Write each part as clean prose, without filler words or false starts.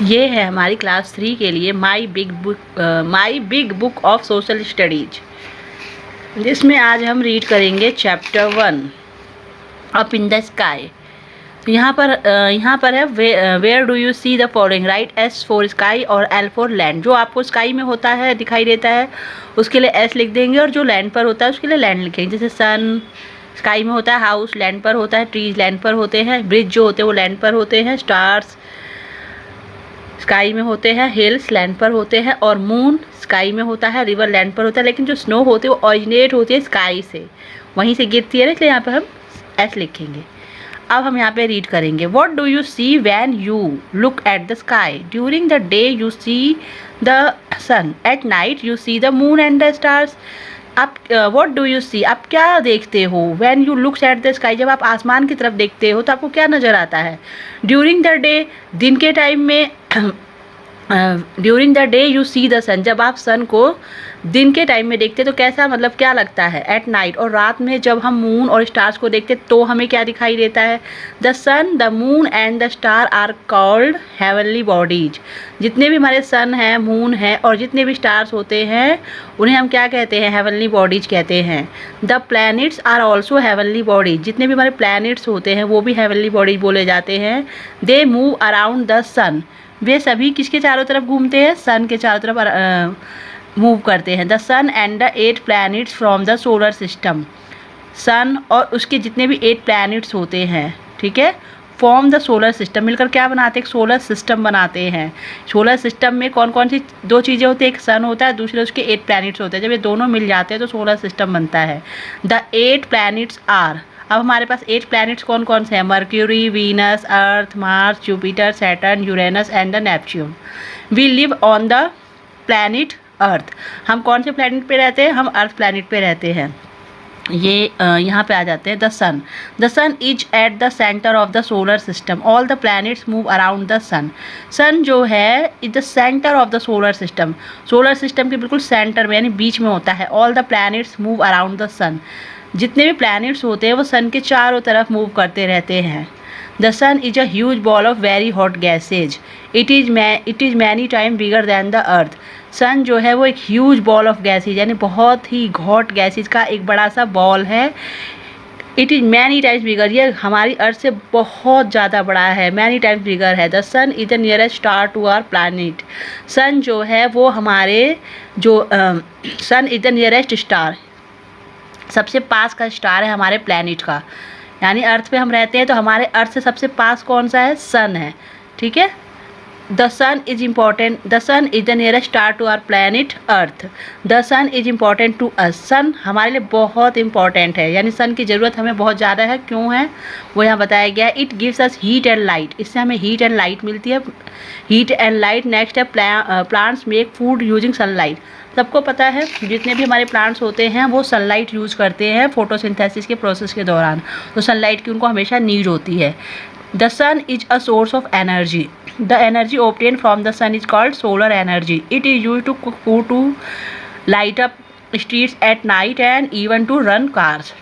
ये है हमारी क्लास 3 के लिए my big book of social studies, जिसमें आज हम रीड करेंगे chapter 1 up in the sky. तो यहाँ पर है where do you see the following, write S for sky और एल फॉर लैंड। जो आपको स्काई में होता है दिखाई देता है उसके लिए एस लिख देंगे, और जो लैंड पर होता है उसके लिए लैंड लिखेंगे। जैसे सन स्काई में होता है, हाउस लैंड पर होता है, ट्रीज लैंड पर होते हैं, ब्रिज जो होते हैं वो लैंड पर होते हैं, स्टार्स स्काई में होते हैं, हिल्स लैंड पर होते हैं, और मून स्काई में होता है, रिवर लैंड पर होता है। लेकिन जो स्नो होती है वो ऑरिजिनेट होती है स्काई से, वहीं से गिरती है ना, इसलिए यहाँ पर हम एस लिखेंगे। अब हम यहाँ पे रीड करेंगे। What do you see when you look at the sky, during the day you see the sun, at night you see the moon and the stars. आप व्हाट डू यू सी, आप क्या देखते हो, when you looks at the sky, जब आप आसमान की तरफ देखते हो तो आपको क्या नज़र आता है। ड्यूरिंग द डे, दिन के टाइम में, during the day you see the sun, जब आप सन को दिन के टाइम में देखते तो कैसा, मतलब क्या लगता है। एट नाइट, और रात में जब हम मून और स्टार्स को देखते तो हमें क्या दिखाई देता है। The sun, the moon and the star are called heavenly bodies. जितने भी हमारे सन हैं, मून है, और जितने भी स्टार्स होते हैं उन्हें हम क्या कहते हैं, हेवनली बॉडीज कहते हैं। The planets are also heavenly bodies, जितने भी हमारे प्लैनेट्स होते हैं वो भी हेवनली बॉडीज बोले जाते हैं। दे मूव अराउंड द सन, वे सभी किसके चारों तरफ घूमते हैं, सन के चारों तरफ मूव करते हैं। The sun and the 8 planets from the solar system, sun और उसके जितने भी 8 प्लैनेट्स होते हैं, ठीक है, फॉर्म द सोलर सिस्टम, मिलकर क्या बनाते हैं, एक सोलर सिस्टम बनाते हैं। सोलर सिस्टम में कौन कौन सी दो चीज़ें होती हैं, एक सन होता है, दूसरे उसके 8 प्लैनेट्स होते हैं। जब ये दोनों मिल जाते हैं तो सोलर सिस्टम बनता है। द 8 प्लैनेट्स आर, अब हमारे पास 8 प्लैनेट्स कौन कौन से हैं, Mercury, Venus, Earth, Mars, Jupiter, Saturn, Uranus and the Neptune. We live on the planet Earth, हम कौन से प्लैनेट पे रहते हैं, हम अर्थ प्लैनेट पे रहते हैं। ये यहाँ पे आ जाते हैं। The sun is at the centre of the solar system, all the planets move around the sun. Sun जो है is the centre of the solar system, solar system के बिल्कुल सेंटर में यानी बीच में होता है। All the planets move around the sun, जितने भी प्लैनेट्स होते हैं वो सन के चारों तरफ मूव करते रहते हैं। The sun is a huge ball of very hot gases, it is many time bigger than the Earth. Sun जो है वो एक ह्यूज बॉल ऑफ गैसेज यानी बहुत ही हॉट गैसेज का एक बड़ा सा बॉल है। इट इज़ मैनी टाइम्स बिगर, ये हमारी अर्थ से बहुत ज़्यादा बड़ा है, मैनी टाइम्स बिगर है। The sun is the nearest star to our planet, sun जो है वो हमारे sun is the nearest star, सबसे पास का स्टार है हमारे प्लैनेट का। यानी अर्थ पे हम रहते हैं तो हमारे अर्थ से सबसे पास कौन सा है, सन है, ठीक है। The sun is important, the sun is the nearest star to our planet Earth, the sun is important to us, sun हमारे लिए बहुत इंपॉर्टेंट है, यानी सन की ज़रूरत हमें बहुत ज़्यादा है। क्यों है वो यहाँ बताया गया है। It gives us heat and light, इससे हमें हीट एंड लाइट मिलती है, हीट एंड लाइट। नेक्स्ट है plants make food using sunlight, सबको पता है जितने भी हमारे प्लांट्स होते हैं वो सनलाइट यूज़ करते हैं फोटोसिंथेसिस के प्रोसेस के दौरान, तो सनलाइट की उनको हमेशा नीड होती है। The sun is a source of energy, the energy obtained from the sun is called solar energy, it is use to cook food, to light up streets at night and even to run cars.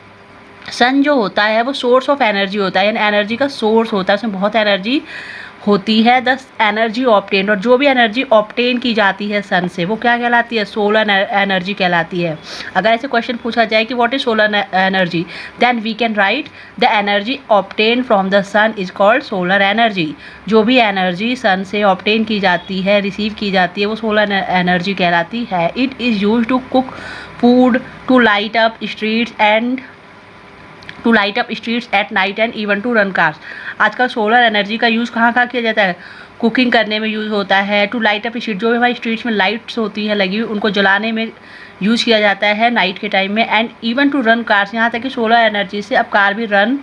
Sun जो होता है वो source of energy होता है, यानी energy का source होता है, उसमें बहुत एनर्जी होती है। द एनर्जी ऑब्टेन, और जो भी एनर्जी ऑब्टेन की जाती है सन से वो क्या कहलाती है, सोलर एनर्जी कहलाती है। अगर ऐसे क्वेश्चन पूछा जाए कि what is solar energy, then we can write the energy obtain from the sun is called solar energy. जो भी एनर्जी सन से ऑब्टेन की जाती है, रिसीव की जाती है, वो सोलर एनर्जी कहलाती है। It is use to cook food, to light up streets at night and even to run cars. आजकल सोलर एनर्जी का यूज़ कहाँ कहाँ किया जाता है, कुकिंग करने में यूज़ होता है। टू लाइट अप स्ट्रीट, जो भी हमारी स्ट्रीट्स में लाइट्स होती हैं लगी हुई, उनको जलाने में यूज़ किया जाता है नाइट के टाइम में। And even to run cars, यहाँ तक कि सोलर एनर्जी से अब कार भी रन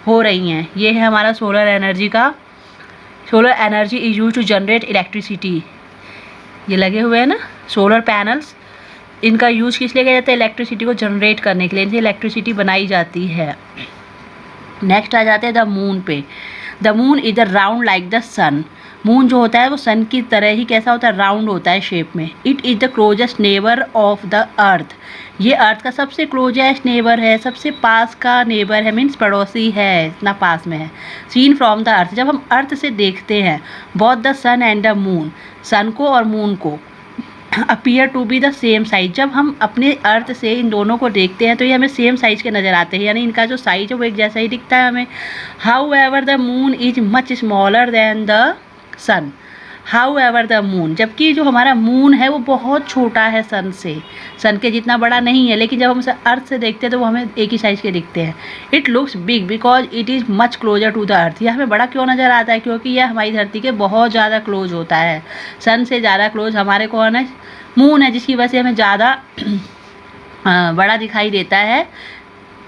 हो रही हैं। ये है हमारा सोलर एनर्जी का। Solar energy is use to generate electricity, ये लगे हुए हैं ना सोलर पैनल्स, इनका यूज़ किस लिए किया जाता है, इलेक्ट्रिसिटी को जनरेट करने के लिए, इनसे इलेक्ट्रिसिटी बनाई जाती है। नेक्स्ट आ जाते हैं द मून पे। The moon is the round like the sun, moon जो होता है वो सन की तरह ही कैसा होता है, राउंड होता है शेप में। It is the closest neighbour of the अर्थ, ये अर्थ का सबसे क्लोजेस्ट नेबर है, सबसे पास का नेबर है, मीन्स पड़ोसी है, इतना पास में है। सीन फ्रॉम द अर्थ, जब हम अर्थ से देखते हैं, both the sun and the moon, sun को और मून को, appear to be the same size, जब हम अपने अर्थ से इन दोनों को देखते हैं तो ये हमें सेम साइज के नज़र आते हैं, यानी इनका जो साइज है वो एक जैसा ही दिखता है हमें। However the moon is much smaller than the sun, however the moon, जबकि जो हमारा मून है वो बहुत छोटा है सन से, सन के जितना बड़ा नहीं है, लेकिन जब हम उसे अर्थ से देखते हैं तो वो हमें एक ही साइज़ के दिखते हैं। It looks big because it is much closer to the earth, यह हमें बड़ा क्यों नज़र आता है, क्योंकि यह हमारी धरती के बहुत ज़्यादा क्लोज होता है। सन से ज़्यादा क्लोज हमारे कौन है, मून है, जिसकी वजह से हमें ज़्यादा बड़ा दिखाई देता है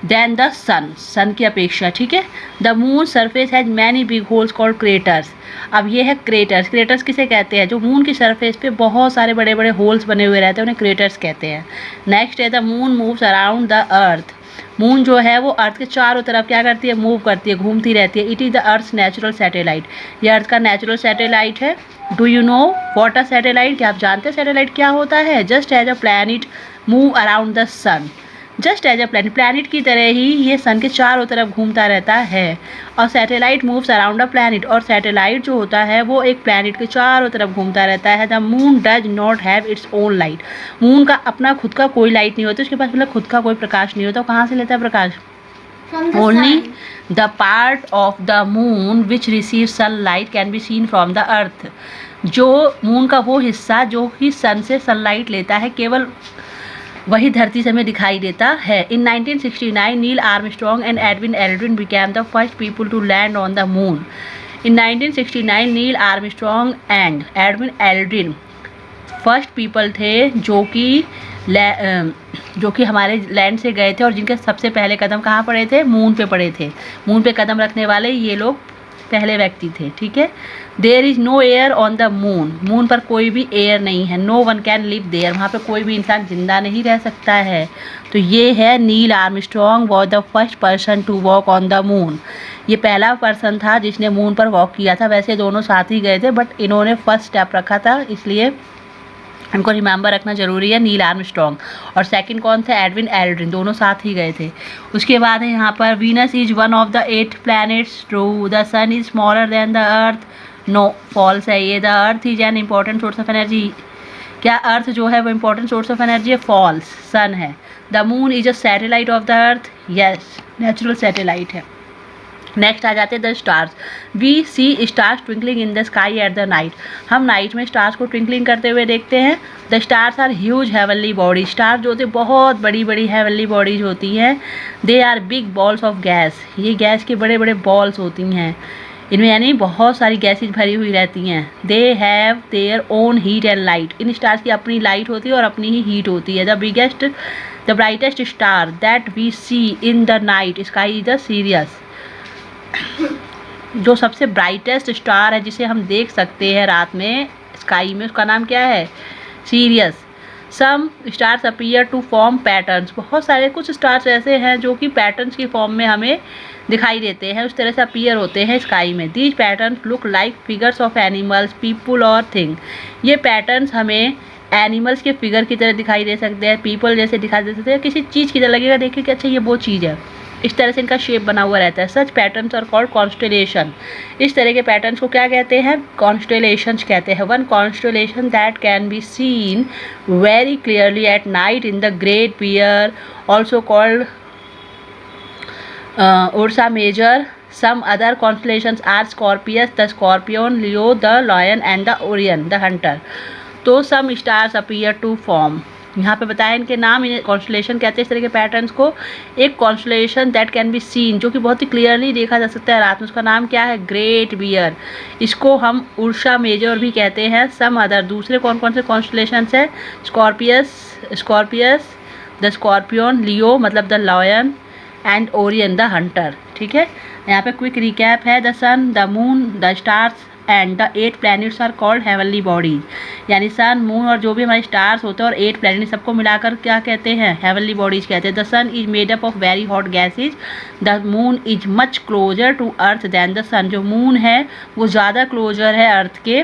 देन द सन, सन की अपेक्षा, ठीक है। The moon surface has many big holes called craters, अब ये है क्रेटर्स, क्रेटर्स किसे कहते हैं, जो मून की सरफेस पे बहुत सारे बड़े बड़े होल्स बने हुए रहते हैं, उन्हें क्रेटर्स कहते हैं। नेक्स्ट है the moon moves around the earth, moon जो है वो अर्थ के चारों तरफ क्या करती है, मूव करती है, घूमती रहती है। It is the earth's natural satellite, ये अर्थ का नेचुरल सैटेलाइट है। Do you know what a satellite, क्या आप जानते हैं सैटेलाइट क्या होता है। Just as a planet move around the sun, just as a planet, planet की तरह ही ये सन के चारों तरफ घूमता रहता है। और satellite moves around a planet, और सैटेलाइट जो होता है वो एक प्लैनेट के चारों तरफ घूमता रहता है। The moon does not have its own light, moon का अपना खुद का कोई लाइट नहीं होता, उसके पास मतलब खुद का कोई प्रकाश नहीं होता। कहाँ से लेता है प्रकाश, only the part of the moon which receive sunlight can be seen from the Earth, जो मून का वो हिस्सा जो कि सन से सनलाइट लेता है, केवल वही धरती से हमें दिखाई देता है। In 1969 Neil Armstrong and Edwin Aldrin became the first people to land on the moon. In 1969 Neil Armstrong and Edwin Aldrin first people थे जो कि हमारे लैंड से गए थे और जिनके सबसे पहले कदम कहाँ पड़े थे, मून पे पड़े थे। मून पे कदम रखने वाले ये लोग पहले व्यक्ति थे, ठीक है। There is no air on the moon, moon पर कोई भी एयर नहीं है। No one can live there, वहाँ पे कोई भी इंसान जिंदा नहीं रह सकता है। तो ये है Neil Armstrong was the first person to walk on the moon, ये पहला पर्सन था जिसने मून पर वॉक किया था। वैसे दोनों साथ ही गए थे बट इन्होंने फर्स्ट स्टेप रखा था, इसलिए इनको रिमेंबर रखना जरूरी है, नील आर्मस्ट्रॉन्ग। और सेकंड कौन थे, एडविन एल्ड्रिन, दोनों साथ ही गए थे। उसके बाद है यहाँ पर Venus is one of the 8 planets, true. The sun is smaller than the earth, no, false है ये। The earth is an important source of energy, क्या अर्थ जो है वो इम्पॉर्टेंट सोर्स ऑफ एनर्जी है, फॉल्स, सन है। The moon is a satellite of the earth, yes, natural satellite है। Next आ जाते हैं the stars. We see stars twinkling in the sky at the night, हम नाइट में stars को twinkling करते हुए देखते हैं। The stars are huge heavenly body, star जो होते बहुत बड़ी बड़ी हेवनली बॉडीज होती हैं। They are big balls of gas, ये गैस के बड़े बड़े बॉल्स होती हैं, इनमें यानी बहुत सारी गैसेज भरी हुई रहती हैं। दे have their own heat and light, in stars की अपनी लाइट होती है और अपनी ही हीट होती है। The brightest star that we see in the night sky is the Sirius, जो सबसे ब्राइटेस्ट स्टार है जिसे हम देख सकते हैं रात में स्काई में, उसका नाम क्या है, Sirius. Some stars appear to form patterns, बहुत सारे कुछ स्टार्स ऐसे हैं जो कि पैटर्न्स की फॉर्म में हमें दिखाई देते हैं, उस तरह से अपीयर होते हैं स्काई में। These patterns look like figures of animals, people और थिंग, ये पैटर्न्स हमें एनिमल्स के फिगर की तरह दिखाई दे सकते हैं, पीपल जैसे दिखाई दे सकते हैं, किसी चीज़ की तरह लगेगा देखिए कि अच्छा ये वो चीज़ है, इस तरह से इनका शेप बना हुआ रहता है। सच पैटर्न्स आर कॉल्ड कॉन्स्टेलेशन, इस तरह के पैटर्न्स को क्या कहते हैं, कॉन्स्टेलेशंस कहते हैं। One constellation that can be seen very clearly at night in the great bear, also called Ursa Major. Some other constellations are Scorpius, the Scorpion, Leo, the Lion and the Orion, the Hunter. तो some stars appear to form, यहाँ पे बताया इनके नाम, इन्हें constellation कहते हैं इस तरह के पैटर्न्स को। एक constellation that can be scene, जो कि बहुत ही क्लियरली देखा जा सकता है रात में, उसका नाम क्या है, ग्रेट बियर, इसको हम उर्सा मेजर भी कहते हैं। सम अदर, दूसरे कौन कौन से कॉन्स्टलेशंस है, स्कॉर्पियस, द स्कॉर्पियन, लियो मतलब the lion and Orion the hunter, ठीक है। यहाँ पे क्विक रिकैप है, the sun, the moon, the stars and the 8 planets are called heavenly bodies. यानी सन, मून और जो भी हमारे स्टार्स होते हैं और 8 प्लैनेट सबको मिलाकर क्या कहते हैं? हेवनली बॉडीज कहते हैं। The sun is made up of very hot gases. The moon is much closer to Earth than the sun. जो मून है वो ज़्यादा क्लोजर है अर्थ के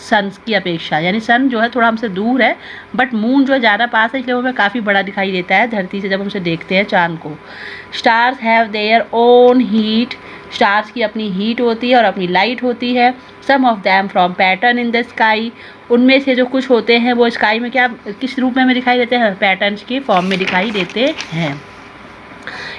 सन की अपेक्षा। यानी सन जो है थोड़ा हमसे दूर है, बट मून जो है ज़्यादा पास है, इसलिए वो हमें काफ़ी बड़ा दिखाई देता है धरती से जब हमसे देखते हैं चांद को। Stars have their own heat. Stars की अपनी हीट होती है और अपनी लाइट होती है। Some of them from pattern in the sky. उनमें से जो कुछ होते हैं वो स्काई में क्या किस रूप में हमें दिखाई देते हैं? पैटर्न्स के फॉर्म में दिखाई देते हैं।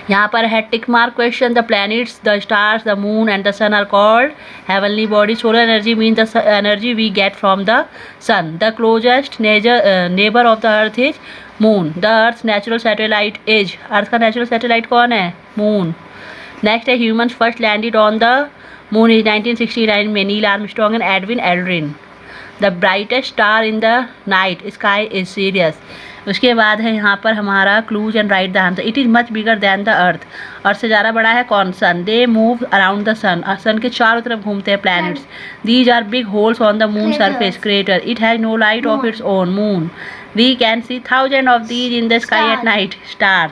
यहाँ पर है tick mark question. The planets, the stars, the moon and the sun are called heavenly body. Solar energy mean the energy we get from the sun. The closest neighbour of the earth is moon. The earth natural satellite is. Earth का natural satellite कौन है? Moon. Next है humans first landed on the moon is 1969 में Neil Armstrong and Edwin Aldrin. The brightest star in the night sky is Sirius. उसके बाद है यहाँ पर हमारा clues and write the answer. It is much bigger than the earth. Earth से ज़्यादा बड़ा है कौन? Sun. They move around the sun. Sun के चारों तरफ घूमते हैं planets. These are big holes on the moon surface crater. It has no light of its own. Moon. We can see 1000 of these in the sky at night. Stars.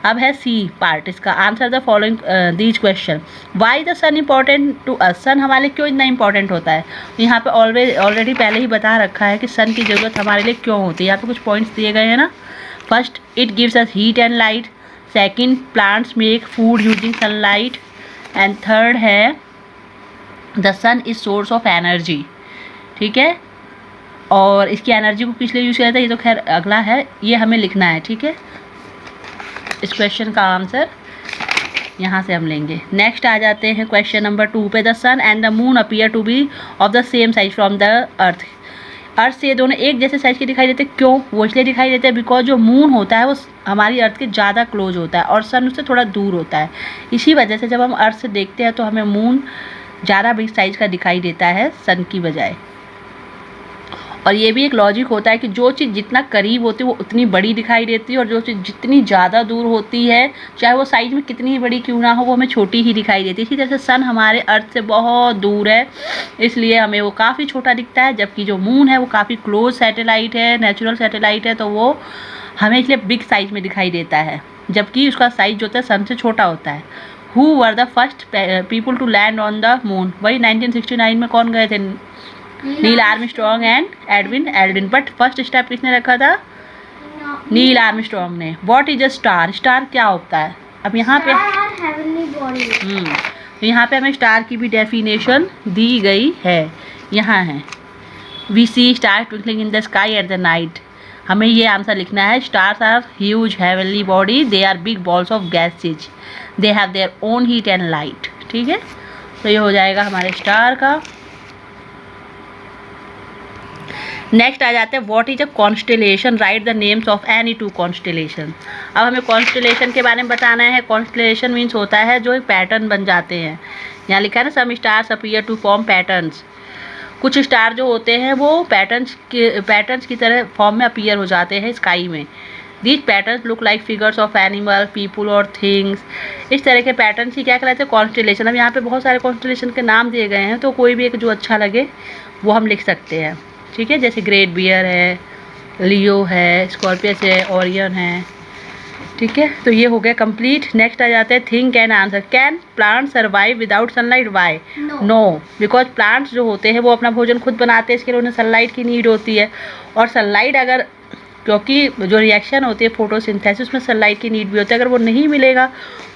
अब है C part इसका। Answer the following these question. Why the sun important to us. Sun हमारे लिए क्यों इतना important होता है? यहाँ पे ऑलरेडी पहले ही बता रखा है कि सन की ज़रूरत हमारे लिए क्यों होती है। यहाँ पे कुछ पॉइंट्स दिए गए हैं ना। First, it gives us heat and light. Second, plants make food using sunlight. And third है the sun is source of energy. ठीक है, और इसकी एनर्जी को किस लिए यूज़ किया जाता है ये तो खैर अगला है, ये हमें लिखना है। ठीक है, इस क्वेश्चन का आंसर यहाँ से हम लेंगे। नेक्स्ट आ जाते हैं क्वेश्चन नंबर 2 पे। The sun and the moon appear to be of the same size from the earth. Earth से ये दोनों एक जैसे साइज के दिखाई देते हैं। क्यों? वो इसलिए दिखाई देते हैं बिकॉज जो मून होता है वो हमारी अर्थ के ज़्यादा क्लोज होता है और सन उससे थोड़ा दूर होता है। इसी वजह से जब हम अर्थ से देखते हैं तो हमें मून ज़्यादा बिग साइज का दिखाई देता है सन की बजाय। और ये भी एक लॉजिक होता है कि जो चीज़ जितना करीब होती है वो उतनी बड़ी दिखाई देती है, और जो चीज़ जितनी ज़्यादा दूर होती है चाहे वो साइज में कितनी ही बड़ी क्यों ना हो वो हमें छोटी ही दिखाई देती है। इसी तरह से सन हमारे अर्थ से बहुत दूर है, इसलिए हमें वो काफ़ी छोटा दिखता है, जबकि जो मून है वो काफ़ी क्लोज सैटेलाइट है, नेचुरल सैटेलाइट है, तो वो हमें इसलिए बिग साइज में दिखाई देता है, जबकि उसका साइज जो होता है सन से छोटा होता है। Who were the first people to land on the moon? वही 1969 में कौन गए थे? Neil Armstrong and Edwin Aldrin. But first step किसने रखा था? नील आर्मस्ट्रॉन्ग ने। What is a star? Star क्या होता है? अब यहाँ पे यहाँ पे हमें स्टार की भी डेफिनेशन दी गई है। यहाँ है we see star twinkling in the sky at the night. हमें ये आंसर लिखना है। Stars are huge heavenly body, they are big balls of gases, they have their own heat and light. ठीक है, तो ये हो जाएगा हमारे स्टार का। नेक्स्ट आ जाते हैं what is a constellation. Right the names of any 2 constellation. अब हमें कॉन्स्टेलेशन के बारे में बताना है। कॉन्स्टेलेशन मीन्स होता है जो एक पैटर्न बन जाते हैं। यहाँ लिखा है ना, some stars appear to form patterns. कुछ स्टार जो होते हैं वो पैटर्न्स की तरह फॉर्म में अपीयर हो जाते हैं स्काई में। These patterns look like figures of animal, people और थिंग्स। इस तरह के पैटर्न्स ही क्या कहलाते हैं? कॉन्स्टेलेशन। अब यहाँ पे बहुत सारे कॉन्स्टेलेशन के नाम दिए गए हैं, तो कोई भी एक जो अच्छा लगे वो हम लिख सकते हैं। ठीक है, जैसे ग्रेट बियर है, लियो है, स्कॉर्पियस है, ओरियन है। ठीक है, तो ये हो गया कंप्लीट। नेक्स्ट आ जाते हैं think and answer. Can plant survive without sunlight? Why? No, because plants जो होते हैं वो अपना भोजन खुद बनाते हैं, इसके लिए उन्हें सनलाइट की नीड होती है। और सनलाइट अगर, क्योंकि जो रिएक्शन होती है फोटोसिंथेसिस उसमें सनलाइट की नीड भी होती है, अगर वो नहीं मिलेगा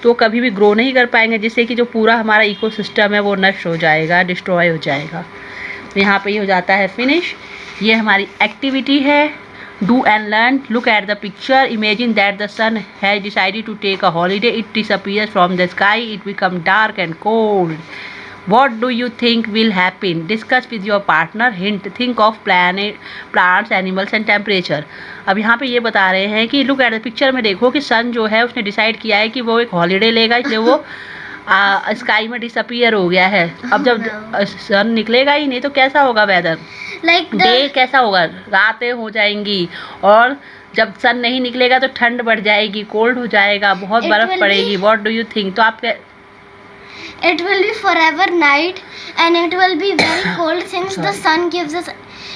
तो कभी भी ग्रो नहीं कर पाएंगे, जिससे कि जो पूरा हमारा इकोसिस्टम है वो नष्ट हो जाएगा, डिस्ट्रॉय हो जाएगा। तो यहाँ पे ये हो जाता है फिनिश। ये हमारी एक्टिविटी है। Do and learn. Look at the picture. Imagine that the sun has decided to take a holiday. It disappears from the sky. It become dark and cold. What do you think will happen? Discuss with your partner. Hint, think of planet, plants, animals and temperature. अब यहाँ पे ये बता रहे हैं कि look at the picture में देखो कि सन जो है उसने डिसाइड किया है कि वो एक हॉलीडे लेगा, इसलिए वो स्काई में डिसअपीयर हो गया है। अब जब सन निकलेगा ही नहीं तो कैसा होगा वेदर? डे कैसा होगा? रातें हो जाएंगी, और जब सन नहीं निकलेगा तो ठंड बढ़ जाएगी, कोल्ड हो जाएगा, बहुत बर्फ पड़ेगी। What do you think? तो आप it will be forever night and it will be very cold since the sun gives us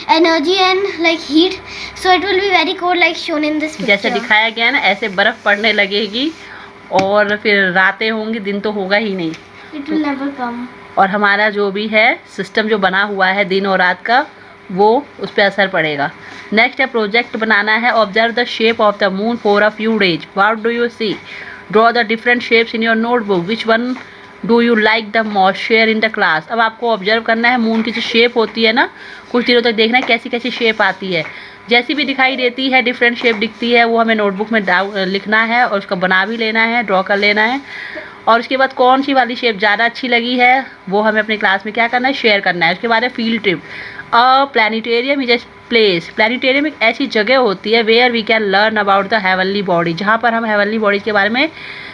energy and like heat, so it will be very cold like shown in this picture. जैसे दिखाया गया है ना, ऐसे बर्फ पड़ने लगेगी और फिर रातें होंगी, दिन तो होगा ही नहीं. It will never come. और हमारा जो भी है सिस्टम जो बना हुआ है दिन और रात का, वो उस पर असर पड़ेगा. नेक्स्ट है प्रोजेक्ट बनाना है. Observe the shape of the moon for a few days. What do you see? Draw the different shapes in your notebook. Which one do you like the most? Share in the class. अब आपको observe करना है moon की जो shape होती है ना, कुछ दिनों तक देखना है कैसी कैसी शेप आती है. जैसी भी दिखाई देती है, डिफरेंट शेप दिखती है, वो हमें नोटबुक में लिखना है और उसका बना भी लेना है, ड्रॉ कर लेना है. और उसके बाद कौन सी वाली शेप ज़्यादा अच्छी लगी है वो हमें अपनी क्लास में क्या करना है, शेयर करना है. उसके बाद है field trip. A planetarium is a place. Planetarium एक ऐसी जगह होती है where we can learn about the heavenly body, जहाँ पर हम हेवनली बॉडीज के बारे में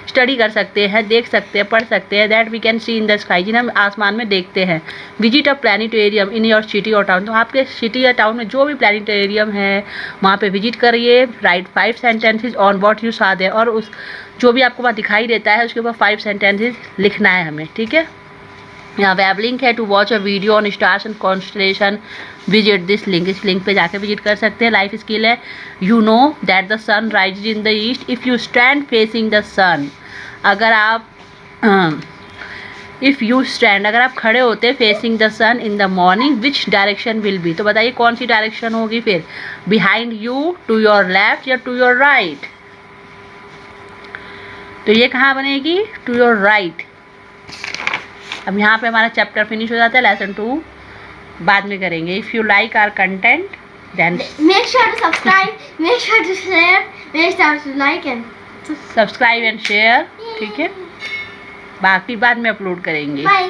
स्टडी कर सकते हैं, देख सकते हैं, पढ़ सकते हैं. That we can see in the sky, जिन्हें हम आसमान में देखते हैं. Visit a planetarium in your city और टाउन. तो आपके सिटी या टाउन में जो भी प्लानिटेरियम है वहाँ पे विजिट करिए. Write 5 sentences on what you saw there. और उस जो भी आपको वहाँ दिखाई देता है उसके ऊपर 5 सेंटेंसेज लिखना है हमें. ठीक है. यहाँ वेब लिंक है to watch a video on stars and constellation. Visit this link. इस लिंक पे जाके विजिट कर सकते हैं. लाइफ स्किल है. You know that the sun rise in the east if you stand facing the sun. अगर आप अगर आप खड़े होते facing the sun in the morning, which direction will be. तो बताइए कौन सी डायरेक्शन होगी फिर. Behind you, to your left या टू योर राइट. तो ये कहाँ बनेगी, टू योर राइट. अब यहाँ पे हमारा चैप्टर फिनिश हो जाता है. लेसन 2 बाद में करेंगे. If you like our content then make sure to subscribe, make sure to share, make sure to like and subscribe and share. ठीक है. बाकी बाद में अपलोड करेंगे. bye.